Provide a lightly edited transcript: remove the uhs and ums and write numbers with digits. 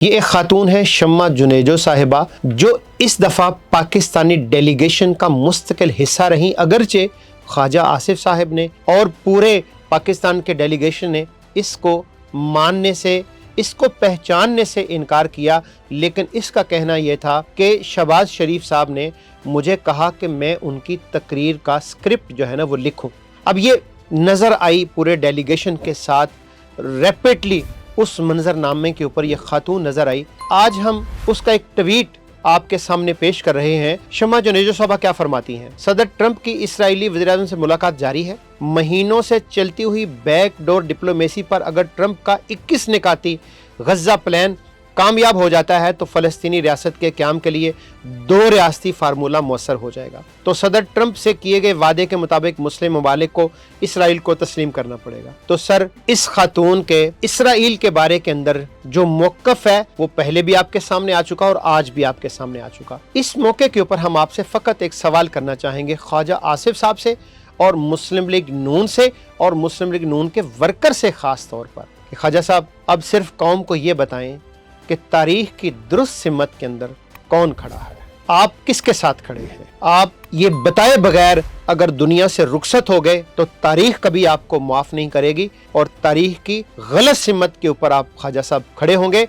یہ ایک خاتون ہے شمع جنیجو صاحبہ، جو اس دفعہ پاکستانی ڈیلیگیشن کا مستقل حصہ رہیں، اگرچہ خواجہ آصف صاحب نے اور پورے پاکستان کے ڈیلیگیشن نے اس کو ماننے سے، اس کو پہچاننے سے انکار کیا، لیکن اس کا کہنا یہ تھا کہ شہباز شریف صاحب نے مجھے کہا کہ میں ان کی تقریر کا سکرپٹ جو ہے نا وہ لکھوں۔ اب یہ نظر آئی پورے ڈیلیگیشن کے ساتھ ریپیٹلی، اس منظر نامے کے اوپر یہ خاتون نظر آئی۔ آج ہم اس کا ایک ٹویٹ آپ کے سامنے پیش کر رہے ہیں۔ شمع جنیجو صاحبہ کیا فرماتی ہیں؟ صدر ٹرمپ کی اسرائیلی وزیراعظم سے ملاقات جاری ہے۔ مہینوں سے چلتی ہوئی بیک ڈور ڈپلومیسی پر اگر ٹرمپ کا 21 نکاتی غزہ پلان کامیاب ہو جاتا ہے تو فلسطینی ریاست کے قیام کے لیے 2 ریاستی فارمولہ مؤثر ہو جائے گا، تو صدر ٹرمپ سے کیے گئے وعدے کے مطابق مسلم ممالک کو اسرائیل کو تسلیم کرنا پڑے گا۔ تو سر، اس خاتون کے اسرائیل کے بارے کے اندر جو موقف ہے وہ پہلے بھی آپ کے سامنے آ چکا اور آج بھی آپ کے سامنے آ چکا۔ اس موقع کے اوپر ہم آپ سے فقط ایک سوال کرنا چاہیں گے، خواجہ آصف صاحب سے اور مسلم لیگ نون سے اور مسلم لیگ نون کے ورکر سے خاص طور پر، کہ خواجہ صاحب اب صرف قوم کو یہ بتائیں کہ تاریخ کی درست سمت کے اندر کون کھڑا ہے، آپ کس کے ساتھ کھڑے ہیں؟ آپ یہ بتائے بغیر اگر دنیا سے رخصت ہو گئے تو تاریخ کبھی آپ کو معاف نہیں کرے گی، اور تاریخ کی غلط سمت کے اوپر آپ خواجہ صاحب کھڑے ہوں گے۔